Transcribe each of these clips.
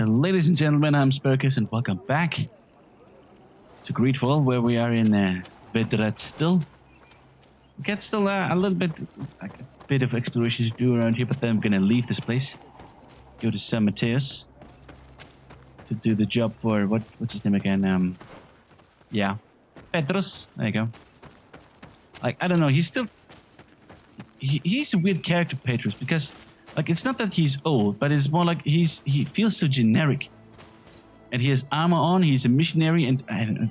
Ladies and gentlemen, I'm Sparrowcus, and welcome back to Greedfall, where we are in Vedret still. We get still a little bit, like a bit of exploration to do around here, but then I'm gonna leave this place, go to San Mateus to do the job for what's his name again? Petrus. There you go. Like I don't know, he's a weird character, Petrus, because like it's not that he's old, but it's more like he feels so generic. And he has armor on. He's a missionary, and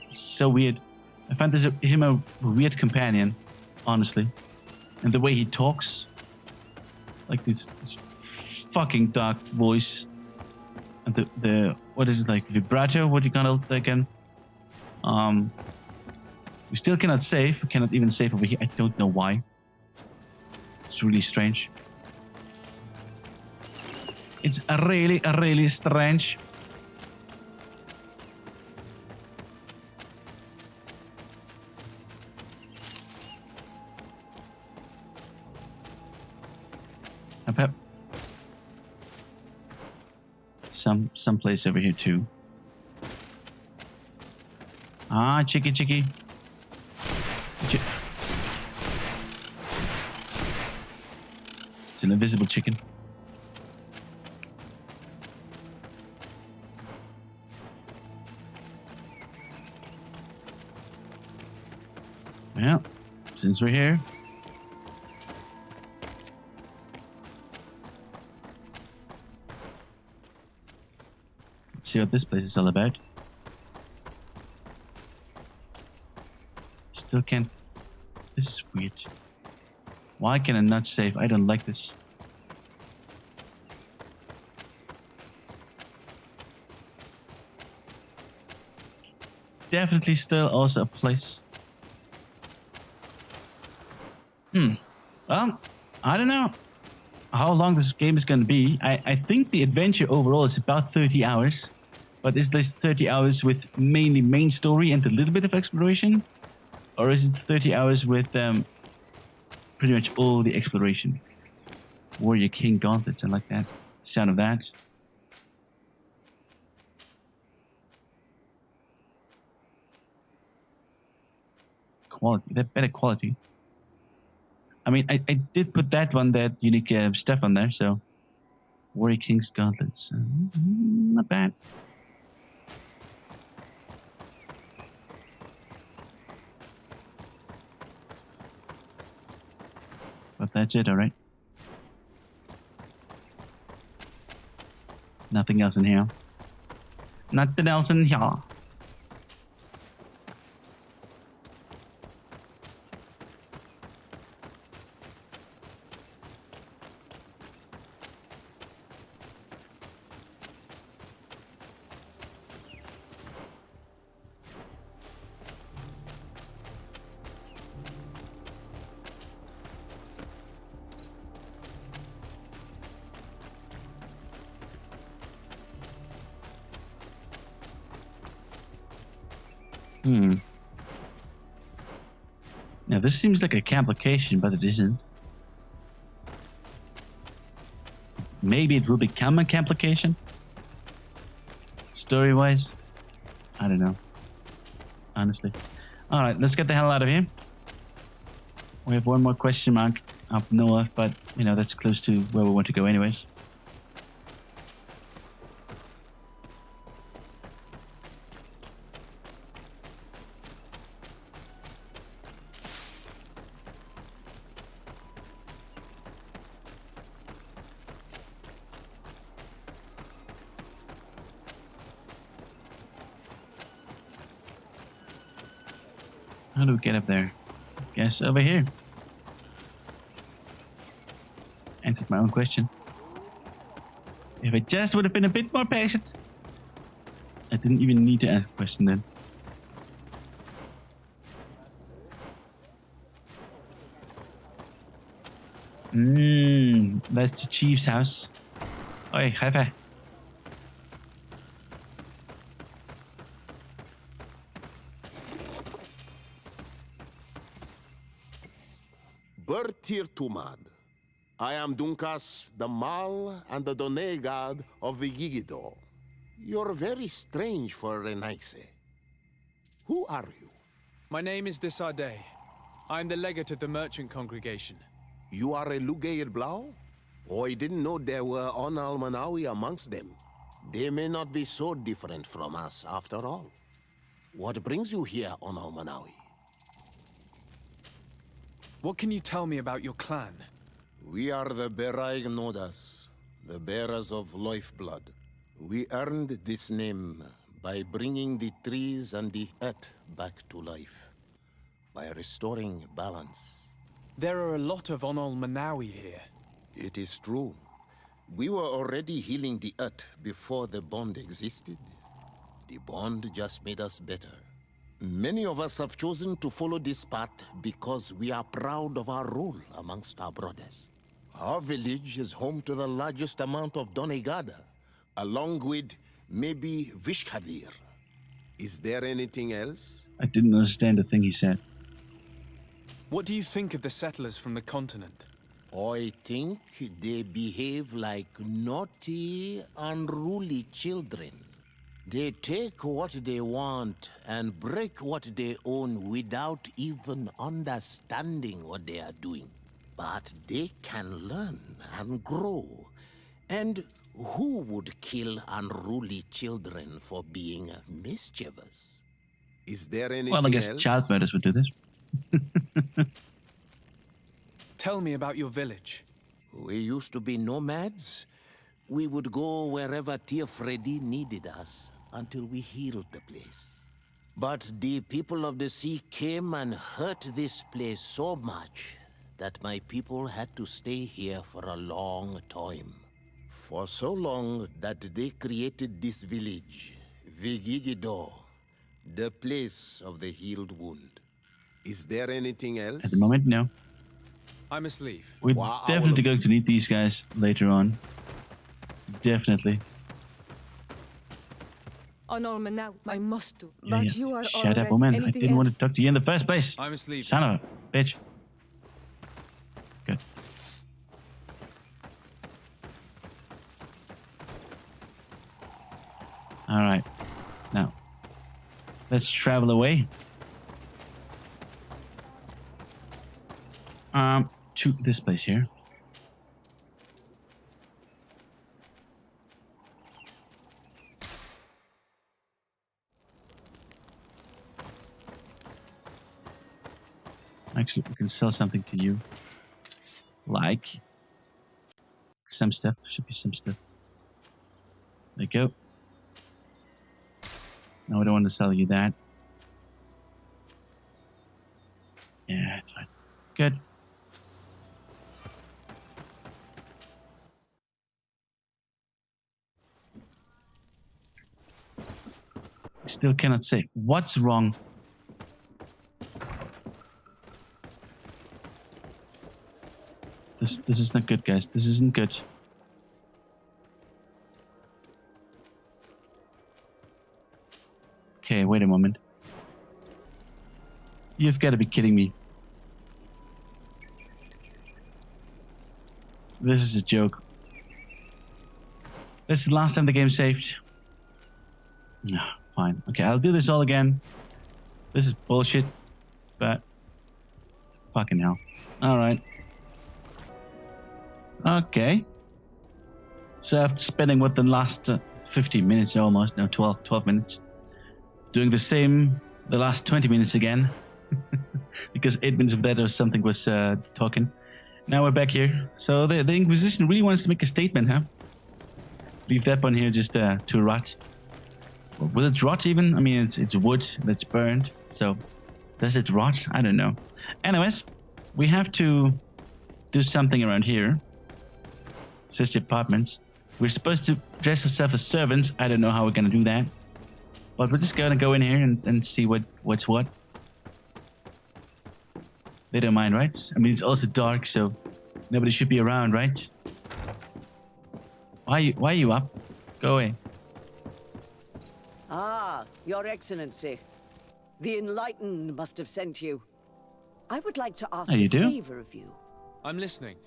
it's so weird. I find him a weird companion, honestly. And the way he talks, like this fucking dark voice, and the what is it, like vibrato? What do you call it again? We still cannot save. We cannot even save over here. I don't know why. It's really strange. It's really strange. I've some place over here too. Ah, chicky. It's an invisible chicken. Well, since we're here. Let's see what this place is all about. Still can't. This is weird. Why can I not save? I don't like this. Definitely still also a place. Well, I don't know how long this game is going to be. I think the adventure overall is about 30 hours. But is this 30 hours with mainly main story and a little bit of exploration? Or is it 30 hours with pretty much all the exploration? Warrior King Gauntlets, I like that. Sound of that. Quality, that better quality. I mean, I did put that unique stuff on there, so Warrior King's Gauntlets. Not bad. But that's it, alright? Nothing else in here. Nothing else in here. Now this seems like a complication, but it isn't. Maybe it will become a complication. Story-wise, I don't know. Honestly. Alright, let's get the hell out of here. We have one more question mark up north, but you know, that's close to where we want to go anyways. How do we get up there? Guess over here. Answered my own question. If I just would have been a bit more patient. I didn't even need to ask a question then. That's the chief's house. Oi, high. Bertir Tumad. I am Dunkas, the Mal and the Done god of the Yigido. You're very strange for Renaise. Who are you? My name is Desarde. I'm the legate of the merchant congregation. You are a Lugair Blau? Oh, I didn't know there were Onal Manawi amongst them. They may not be so different from us after all. What brings you here, Onal Manawi? What can you tell me about your clan? We are the Beraig Nodas, the bearers of lifeblood. We earned this name by bringing the trees and the earth back to life, by restoring balance. There are a lot of Onol Manawi here. It is true. We were already healing the earth before the bond existed. The bond just made us better. Many of us have chosen to follow this path because we are proud of our role amongst our brothers. Our village is home to the largest amount of Donegada, along with maybe Vishkadir. Is there anything else? I didn't understand a thing he said. What do you think of the settlers from the continent? I think they behave like naughty, unruly children. They take what they want and break what they own without even understanding what they are doing. But they can learn and grow. And who would kill unruly children for being mischievous? Is there anything else? Well, I guess child murders would do this. Tell me about your village. We used to be nomads. We would go wherever Tia Freddy needed us until we healed the place. But the people of the sea came and hurt this place so much that my people had to stay here for a long time. For so long that they created this village, Vigigido, the place of the healed wound. Is there anything else? At the moment, no. I must leave. We're definitely going to need these guys later on. Definitely. On Norman now, I must do. But you are Shut up, woman. I didn't want to talk to you in the first place. I must leave. Son of a bitch. Good. Alright. Now, let's travel away. To this place here. Actually, we can sell something to you. Like some stuff. Should be some stuff. There you go. No, I don't want to sell you that. Yeah, it's fine. Good. I still cannot say what's wrong. This is not good, guys. This isn't good. Okay, wait a moment. You've got to be kidding me. This is a joke. This is the last time the game saved. No, fine. Okay, I'll do this all again. This is bullshit, but fucking hell. Alright. Okay. So after spending what the last 15 minutes almost, no, 12 minutes, doing the last 20 minutes again, because 8 minutes of that or something was talking. Now we're back here. So the Inquisition really wants to make a statement, huh? Leave that one here just to rot. Well, will it rot even? I mean, it's wood that's burned. So does it rot? I don't know. Anyways, we have to do something around here. Search the apartments. We're supposed to dress ourselves as servants. I don't know how we're gonna do that. But we're just gonna go in here and see what's what. They don't mind, right? I mean, it's also dark, so nobody should be around, right? Why are you up? Go away. Ah, Your Excellency. The Enlightened must have sent you. I would like to ask a favor of you. I'm listening.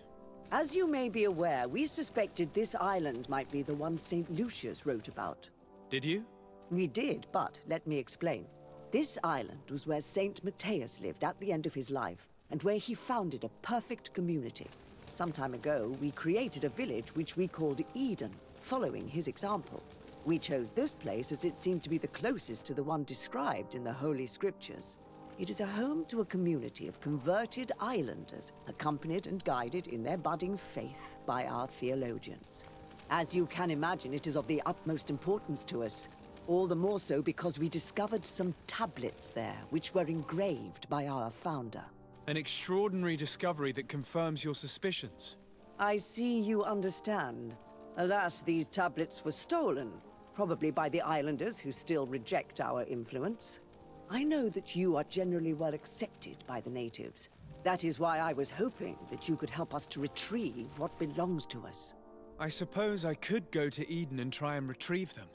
As you may be aware, we suspected this island might be the one St. Lucius wrote about. Did you? We did, but let me explain. This island was where Saint Matthias lived at the end of his life, and where he founded a perfect community. Some time ago, we created a village which we called Eden, following his example. We chose this place as it seemed to be the closest to the one described in the Holy Scriptures. It is a home to a community of converted islanders, accompanied and guided in their budding faith by our theologians. As you can imagine, it is of the utmost importance to us. All the more so because we discovered some tablets there, which were engraved by our founder. An extraordinary discovery that confirms your suspicions. I see you understand. Alas, these tablets were stolen, probably by the islanders who still reject our influence. I know that you are generally well accepted by the natives. That is why I was hoping that you could help us to retrieve what belongs to us. I suppose I could go to Eden and try and retrieve them.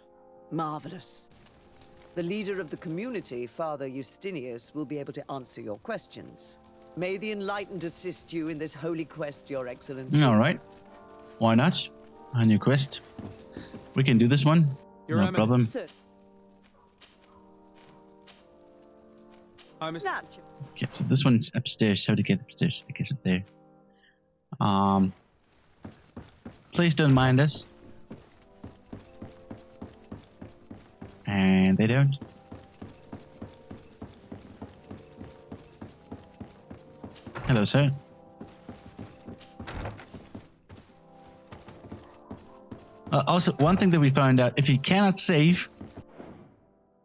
Marvelous. The leader of the community, Father Justinius, will be able to answer your questions. May the Enlightened assist you in this holy quest, Your Excellency. All right. Why not? On your quest. We can do this one. Your No Eminence. problem. Sir, I'm a... Snatch. Okay, so this one's upstairs. How to get upstairs? I guess up there. Please don't mind us. And they don't. Hello, sir. Also, one thing that we found out, if you cannot save,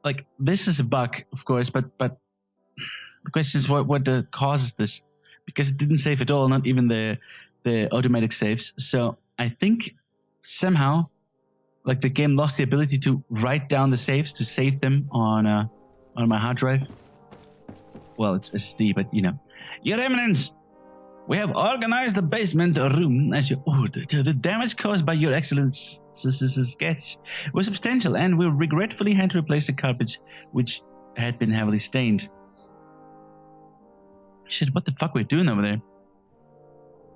like, this is a bug, of course, but the question is what causes this? Because it didn't save at all, not even the automatic saves. So I think somehow, like, the game lost the ability to write down the saves, to save them on my hard drive. Well, it's SD, but you know. Your Eminence, we have organized the basement room as you ordered. The damage caused by Your Excellence's sketch was substantial, and we regretfully had to replace the carpets, which had been heavily stained. Shit, what the fuck we're doing over there?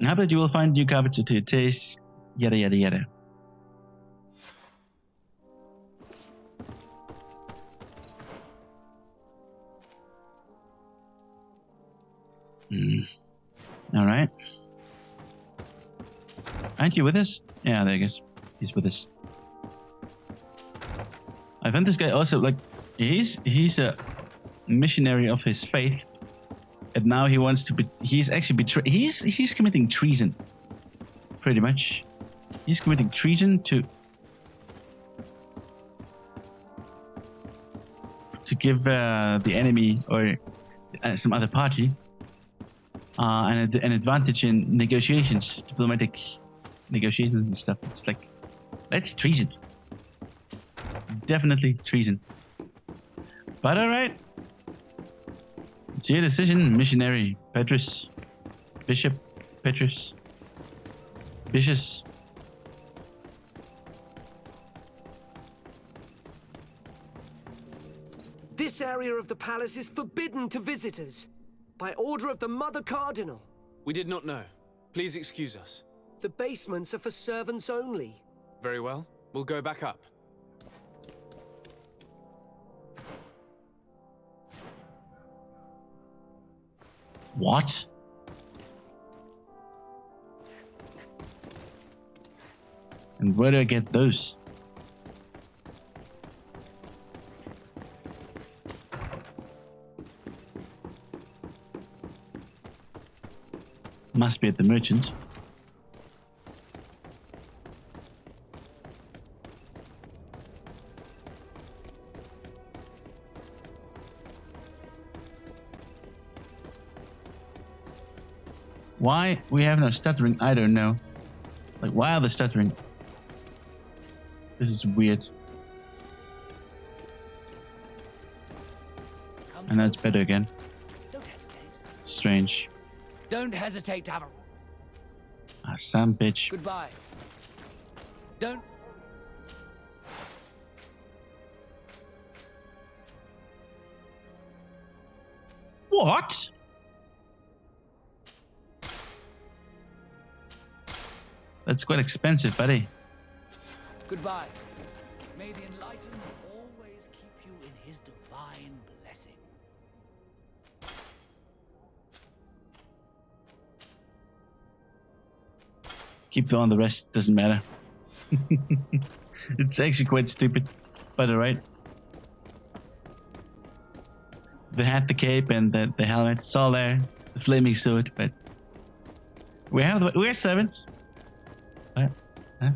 I hope that you will find new carpets to your taste. Yada yada yada. All right. Aren't you with us? Yeah, there he goes. He's with us. I found this guy also, like, he's a missionary of his faith, and now he wants to be. He's actually he's committing treason. Pretty much, he's committing treason to give the enemy or some other party an advantage in negotiations, diplomatic negotiations and stuff. It's like, that's treason. Definitely treason. But all right. It's your decision, missionary Petrus, Bishop Petrus, Bishop. This area of the palace is forbidden to visitors. By order of the Mother Cardinal. We did not know. Please excuse us. The basements are for servants only. Very well. We'll go back up. What? And where do I get those? Must be at the merchant. Why we have no stuttering, I don't know. Like, why are they stuttering? This is weird. And that's better again. Don't hesitate. Strange. Don't hesitate, Tavern. Ah, some bitch. Goodbye. Don't. What? That's quite expensive, buddy. Goodbye. May the Enlightened always keep you in his divine blessing. Keep on, the rest doesn't matter. It's actually quite stupid, but alright. The hat, the cape, and the helmet, it's all there. The flaming sword, but we're servants. What? Huh?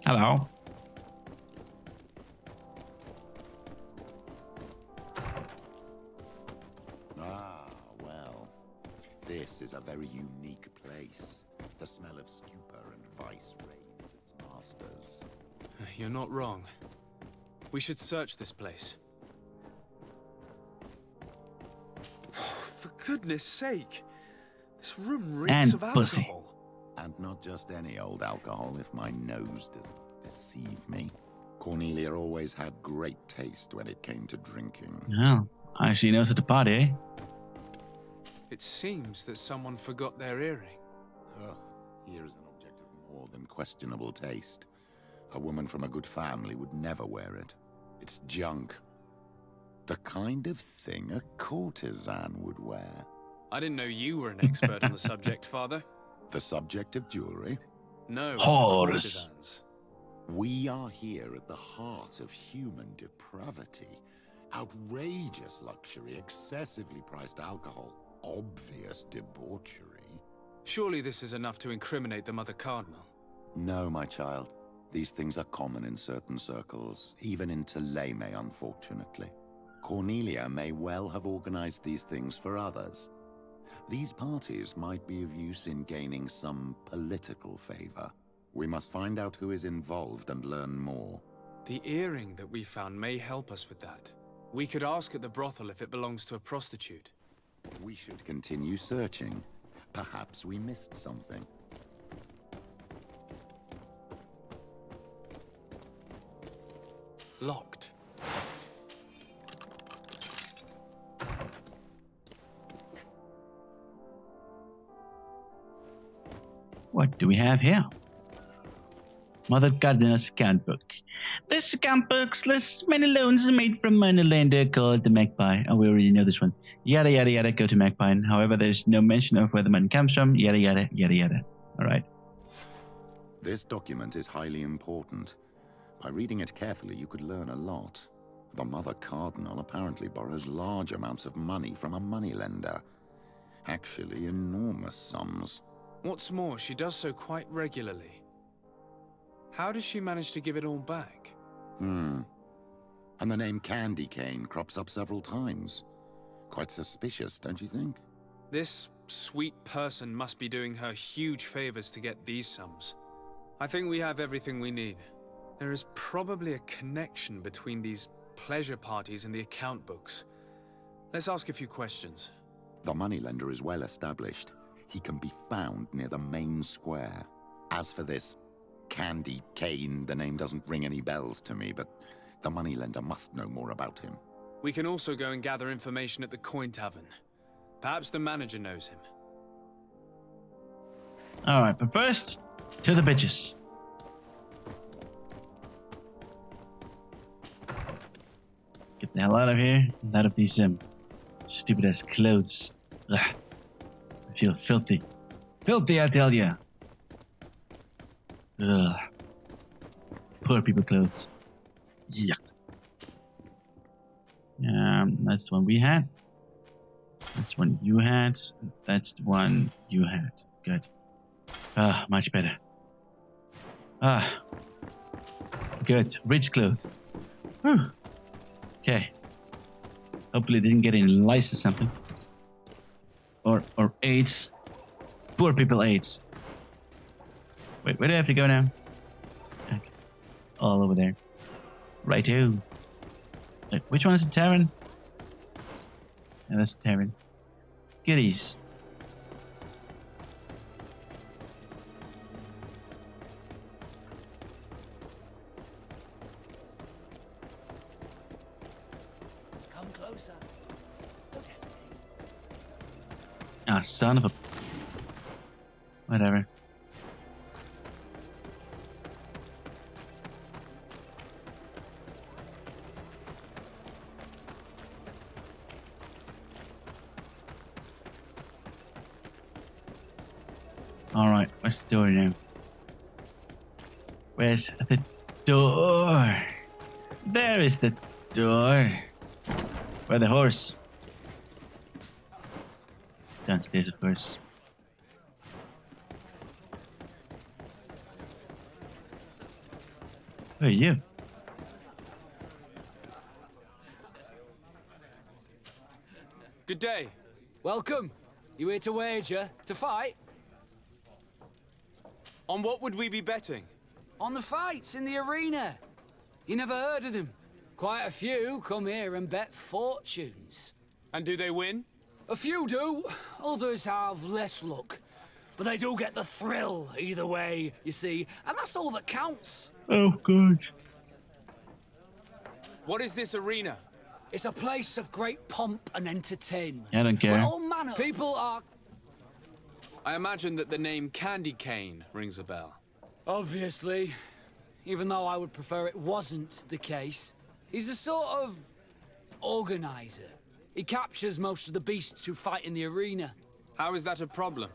Hello. Ah, well. This is a very unique place. The smell of stupor and vice reigns its masters. You're not wrong. We should search this place. For goodness sake! This room reeks And of pussy. alcohol. And not just any old alcohol, if my nose doesn't deceive me. Cornelia always had great taste when it came to drinking. Well, she knows how to party, eh? It seems that someone forgot their earring. Ugh, here's an object of more than questionable taste. A woman from a good family would never wear it. It's junk. The kind of thing a courtesan would wear. I didn't know you were an expert on the subject, Father. The subject of jewelry? No, of Horrors. courtesans. We are here at the heart of human depravity. Outrageous luxury, excessively priced alcohol, obvious debauchery. Surely this is enough to incriminate the Mother Cardinal. No, my child. These things are common in certain circles, even in Tuleme, unfortunately. Cornelia may well have organized these things for others. These parties might be of use in gaining some political favor. We must find out who is involved and learn more. The earring that we found may help us with that. We could ask at the brothel if it belongs to a prostitute. We should continue searching. Perhaps we missed something. Locked. What do we have here? Mother Cardinal's account book. This account book lists many loans made from moneylender called the Magpie. Oh, we already know this one. Yada yada yada, go to Magpie. However, there's no mention of where the money comes from. Yada yada yada yada. Alright. This document is highly important. By reading it carefully, you could learn a lot. The Mother Cardinal apparently borrows large amounts of money from a moneylender. Actually, enormous sums. What's more, she does so quite regularly. How does she manage to give it all back? And the name Candy Cane crops up several times. Quite suspicious, don't you think? This sweet person must be doing her huge favors to get these sums. I think we have everything we need. There is probably a connection between these pleasure parties and the account books. Let's ask a few questions. The moneylender is well established. He can be found near the main square. As for this Candy Cane, the name doesn't ring any bells to me, but the moneylender must know more about him. We can also go and gather information at the Coin Tavern. Perhaps the manager knows him. Alright, but first, to the bitches. Get the hell out of here. And out of these stupid ass clothes. Ugh. I feel filthy. Filthy, I tell ya. Ugh. Poor people clothes. Yuck. That's the one we had. That's the one you had. That's the one you had. Good. Ah, much better. Ah. Good. Rich clothes. Whew. Okay. Hopefully they didn't get any lice or something. Or AIDS. Poor people AIDS. Wait, where do I have to go now? Okay. All over there. Righto. Wait, which one is the tavern? Yeah, that's the tavern. Goodies. closer. Don't hesitate. Ah, son of a... Whatever. Alright, where's the door now? Where's the door? There is the door. Where the horse? Downstairs, of course. Who are you? Good day. Welcome. You here to wager? To fight? On what would we be betting? On the fights in the arena. You never heard of them? Quite a few come here and bet fortunes. And do they win? A few do, others have less luck. But they do get the thrill either way, you see, and that's all that counts. Oh, God. What is this arena? It's a place of great pomp and entertainment. I don't care. Where all manner of people are... I imagine that the name Candy Cane rings a bell. Obviously. Even though I would prefer it wasn't the case. He's a sort of... organizer. He captures most of the beasts who fight in the arena. How is that a problem?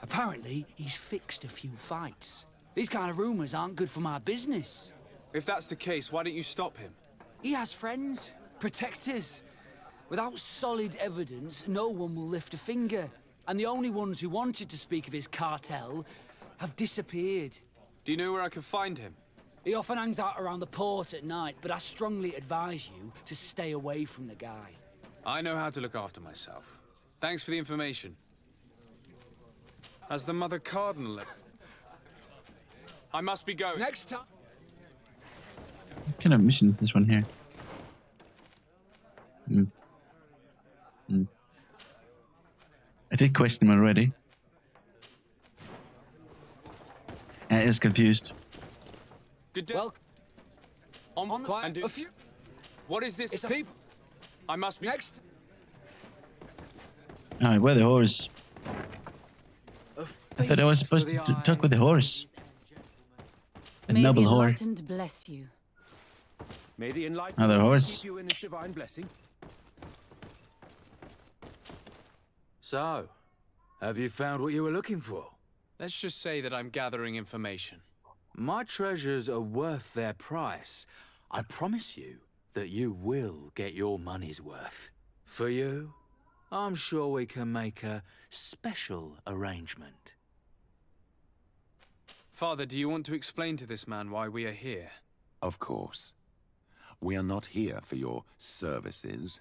Apparently, he's fixed a few fights. These kind of rumors aren't good for my business. If that's the case, why don't you stop him? He has friends, protectors. Without solid evidence, no one will lift a finger. And the only ones who wanted to speak of his cartel have disappeared. Do you know where I can find him? He often hangs out around the port at night, but I strongly advise you to stay away from the guy. I know how to look after myself. Thanks for the information. Has the Mother Cardinal... I must be going. Next time... What kind of mission is this one here? I did question him already. I is confused. Good day. Well, on quiet. and do... A few... What is this? It's people. I must be... Next. Alright, where the horse? I thought I was supposed to talk with the horse. The May noble the horse. enlightened bless you. May the enlightened Another horse. keep you in his divine blessing. So, have you found what you were looking for? Let's just say that I'm gathering information. My treasures are worth their price. I promise you that you will get your money's worth. For you, I'm sure we can make a special arrangement. Father, do you want to explain to this man why we are here? Of course. We are not here for your services,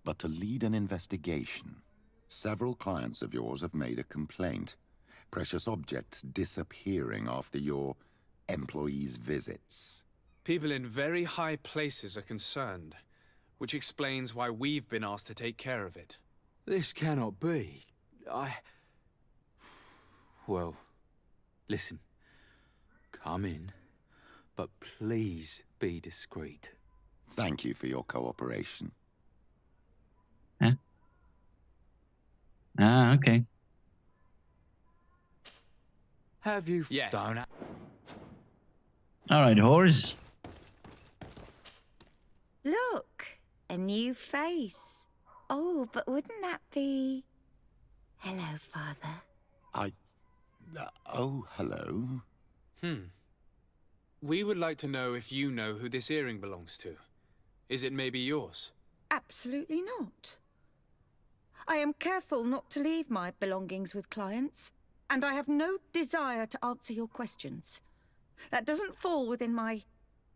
but to lead an investigation. Several clients of yours have made a complaint. Precious objects disappearing after your employees' visits. People in very high places are concerned, which explains why we've been asked to take care of it. This cannot be. Well, listen. Come in, but please be discreet. Thank you for your cooperation. Huh? Ah, okay. Have you Yes. done? Alright, horse. Look, a new face. Oh, but wouldn't that be... Hello, Father. Oh, hello. We would like to know if you know who this earring belongs to. Is it maybe yours? Absolutely not. I am careful not to leave my belongings with clients, and I have no desire to answer your questions. That doesn't fall within my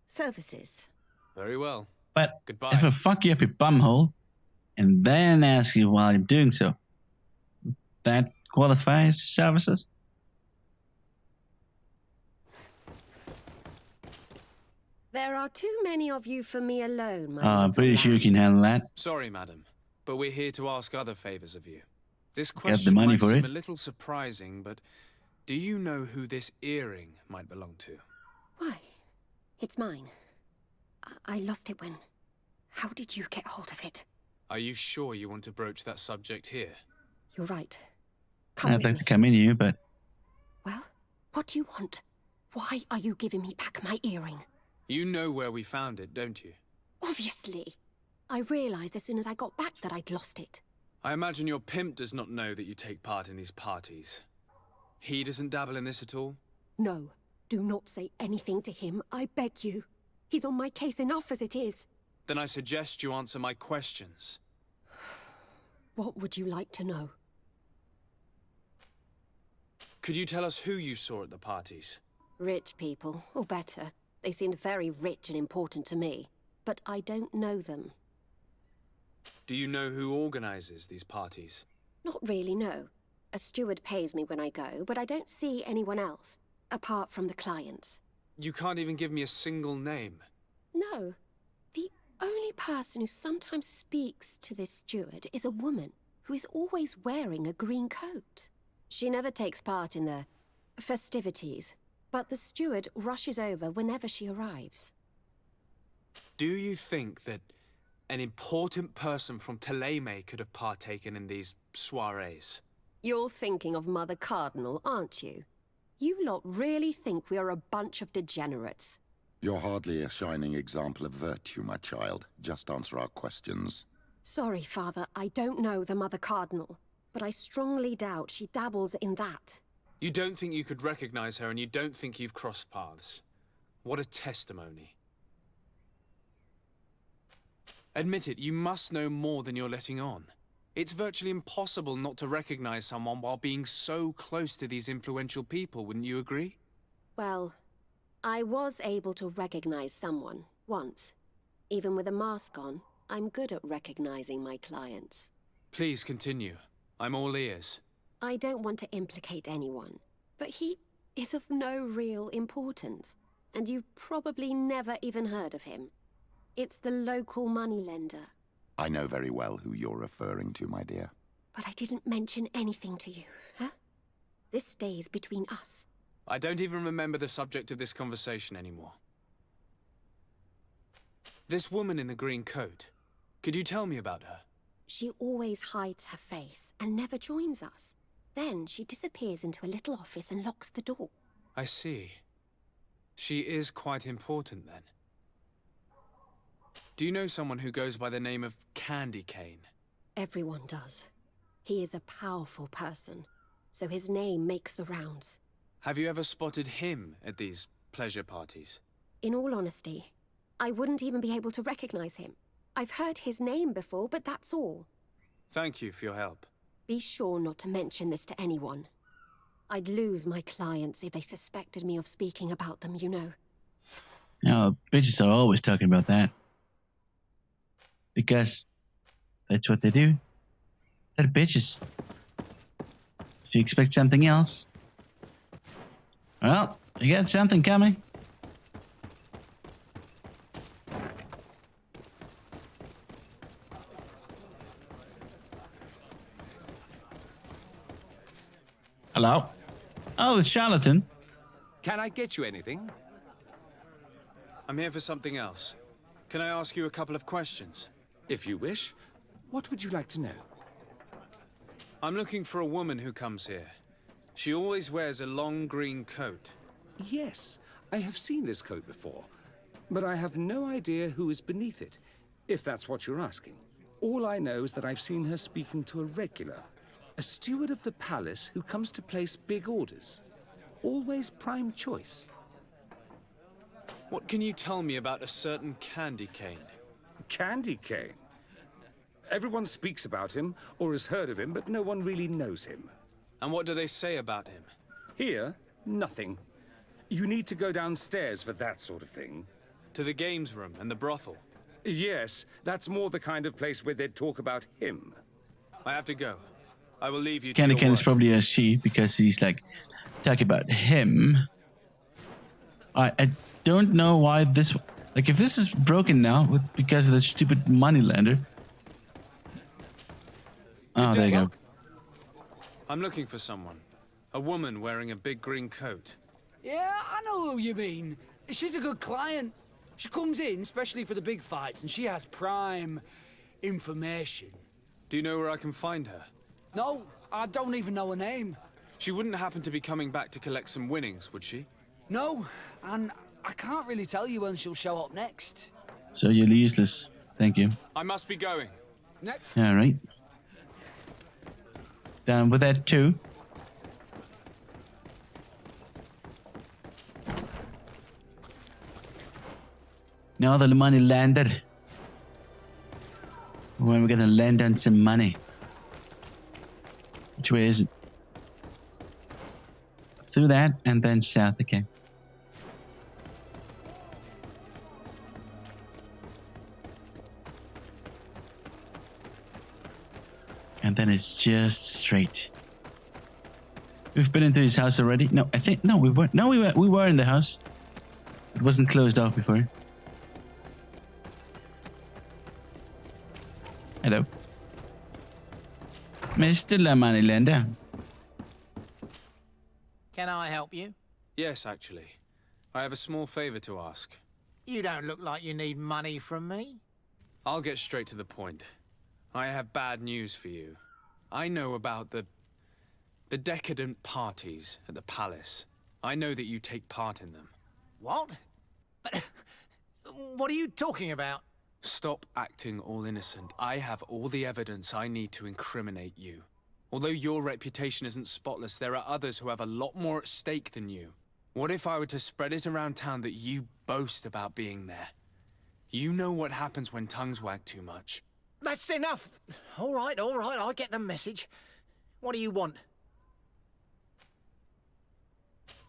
services. Very well. But Goodbye. if I fuck you up your bumhole, and then ask you while I'm doing so, that qualifies as services? There are too many of you for me alone, my I'm little pretty sure you can lambs. handle that. Sorry, madam, but we're here to ask other favors of you. This the question money might for seem it. a little surprising, but do you know who this earring might belong to? Why? It's mine. I lost it when... How did you get hold of it? Are you sure you want to broach that subject here? You're right. Come I'd with like me. to come in here, but Well, what do you want? Why are you giving me back my earring? You know where we found it, don't you? Obviously. I realized as soon as I got back that I'd lost it. I imagine your pimp does not know that you take part in these parties. He doesn't dabble in this at all? No, do not say anything to him, I beg you. He's on my case enough as it is. Then I suggest you answer my questions. What would you like to know? Could you tell us who you saw at the parties? Rich people, or better. They seemed very rich and important to me. But I don't know them. Do you know who organizes these parties? Not really, no. A steward pays me when I go, but I don't see anyone else, apart from the clients. You can't even give me a single name. No. The only person who sometimes speaks to this steward is a woman who is always wearing a green coat. She never takes part in the festivities, but the steward rushes over whenever she arrives. Do you think that an important person from Thélème could have partaken in these soirees? You're thinking of Mother Cardinal, aren't you? You lot really think we are a bunch of degenerates. You're hardly a shining example of virtue, my child. Just answer our questions. Sorry, Father, I don't know the Mother Cardinal, but I strongly doubt she dabbles in that. You don't think you could recognize her, and you don't think you've crossed paths. What a testimony. Admit it, you must know more than you're letting on. It's virtually impossible not to recognize someone while being so close to these influential people, wouldn't you agree? Well, I was able to recognize someone, once. Even with a mask on, I'm good at recognizing my clients. Please continue. I'm all ears. I don't want to implicate anyone, but he is of no real importance, and you've probably never even heard of him. It's the local moneylender. I know very well who you're referring to, my dear. But I didn't mention anything to you, huh? This stays between us. I don't even remember the subject of this conversation anymore. This woman in the green coat, could you tell me about her? She always hides her face and never joins us. Then she disappears into a little office and locks the door. I see. She is quite important then. Do you know someone who goes by the name of Candy Cane? Everyone does. He is a powerful person, so his name makes the rounds. Have you ever spotted him at these pleasure parties? In all honesty, I wouldn't even be able to recognize him. I've heard his name before, but that's all. Thank you for your help. Be sure not to mention this to anyone. I'd lose my clients if they suspected me of speaking about them, you know. Oh, bitches are always talking about that. Because that's what they do. They're bitches. If you expect something else, well, you got something coming. Hello? Oh, the charlatan. Can I get you anything? I'm here for something else. Can I ask you a couple of questions? If you wish. What would you like to know? I'm looking for a woman who comes here. She always wears a long green coat. Yes, I have seen this coat before, but I have no idea who is beneath it, if that's what you're asking. All I know is that I've seen her speaking to a regular, a steward of the palace who comes to place big orders. Always prime choice. What can you tell me about a certain Candy Cane? Candy Cane? Everyone speaks about him, or has heard of him, but no one really knows him. And what do they say about him? Here, nothing. You need to go downstairs for that sort of thing. To the games room and the brothel? Yes, that's more the kind of place where they'd talk about him. I have to go. I will leave you to Candy your Cane is work. probably a she because he's like talking about him. I don't know why this, like, if this is broken now because of the stupid moneylender. Oh, there you go. I'm looking for someone. A woman wearing a big green coat. Yeah, I know who you mean. She's a good client. She comes in, especially for the big fights, and she has prime information. Do you know where I can find her? No, I don't even know her name. She wouldn't happen to be coming back to collect some winnings, would she? No, and I can't really tell you when she'll show up next. So you're useless. Thank you. I must be going. Next. All right. Down with that too. Now the money landed. When we're gonna land on some money. Which way is it? Through that and then south. Okay. And then it's just straight. We've been into his house already. No, I think no, we were. No, we were in the house. It wasn't closed off before. Hello, Mr. La Moneylender. Can I help you? Yes, actually. I have a small favor to ask. You don't look like you need money from me. I'll get straight to the point. I have bad news for you. I know about the decadent parties at the palace. I know that you take part in them. What? But what are you talking about? Stop acting all innocent. I have all the evidence I need to incriminate you. Although your reputation isn't spotless, there are others who have a lot more at stake than you. What if I were to spread it around town that you boast about being there? You know what happens when tongues wag too much. That's enough. All right, I get the message. What do you want?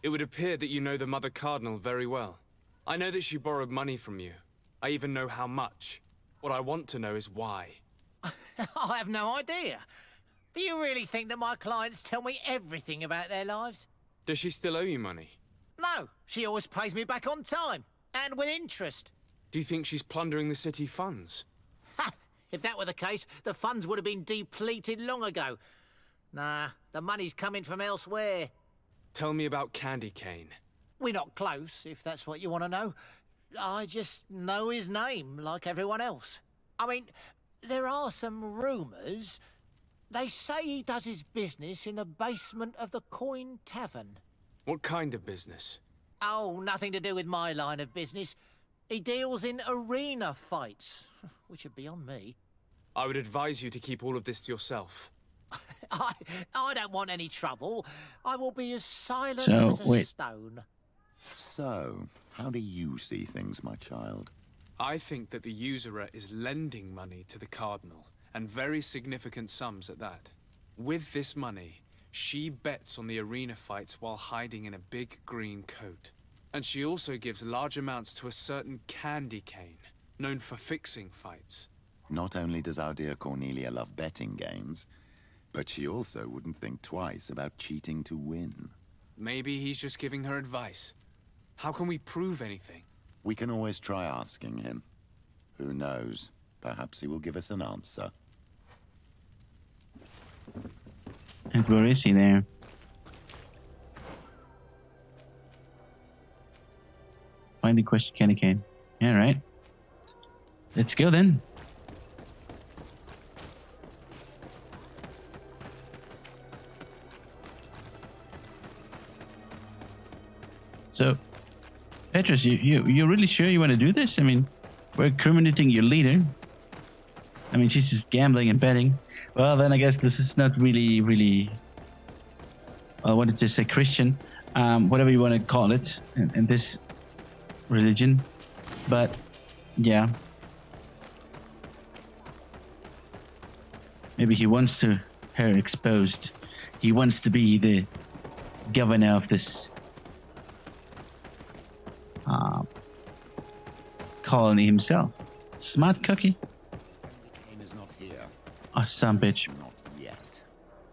It would appear that you know the Mother Cardinal very well. I know that she borrowed money from you. I even know how much. What I want to know is why. I have no idea. Do you really think that my clients tell me everything about their lives? Does she still owe you money? No, she always pays me back on time, and with interest. Do you think she's plundering the city funds? Ha! If that were the case, the funds would have been depleted long ago. Nah, the money's coming from elsewhere. Tell me about Candy Cane. We're not close, if that's what you want to know. I just know his name, like everyone else. I mean, there are some rumours. They say he does his business in the basement of the Coin Tavern. What kind of business? Oh, nothing to do with my line of business. He deals in arena fights, which would be on me. I would advise you to keep all of this to yourself. I don't want any trouble. I will be as silent So, as a stone. So, how do you see things, my child? I think that the usurer is lending money to the Cardinal, and very significant sums at that. With this money, she bets on the arena fights while hiding in a big green coat. And she also gives large amounts to a certain Candy Cane, known for fixing fights. Not only does our dear Cornelia love betting games, but she also wouldn't think twice about cheating to win. Maybe he's just giving her advice. How can we prove anything? We can always try asking him. Who knows? Perhaps he will give us an answer. And where is he there? Find the question Candy Cane. All right. Let's go then. So, Petrus, you're really sure you want to do this? I mean, we're incriminating your leader. I mean, she's just gambling and betting. Well, then I guess this is not really. I wanted to say Christian, whatever you want to call it, in this religion. But yeah, maybe he wants her exposed. He wants to be the governor of this colony himself. Smart cookie. Cane is not here. Oh, son bitch. Not yet.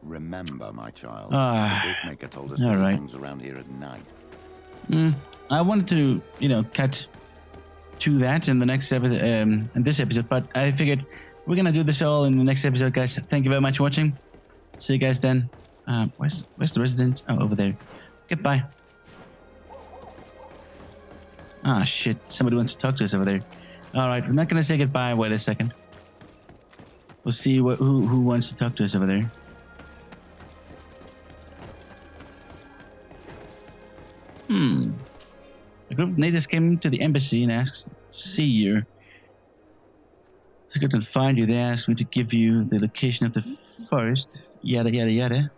Remember, my child, Ah, the bookmaker told us all that he right. hangs around here at night. I wanted to, cut to that in the next episode, in this episode, but I figured we're gonna do this all in the next episode, guys. Thank you very much for watching. See you guys then. Where's the resident? Oh, over there. Goodbye. Ah, shit. Somebody wants to talk to us over there. All right, we're not gonna say goodbye. Wait a second. We'll see who wants to talk to us over there. A group of natives came to the embassy and asked to see you. So good to find you. They asked me to give you the location of the forest. Yada yada yada.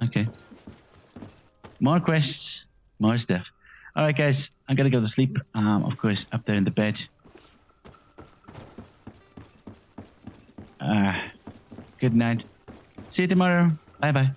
Okay. More questions, more stuff. All right, guys, I'm gonna go to sleep. Of course, up there in the bed. Good night. See you tomorrow. Bye bye.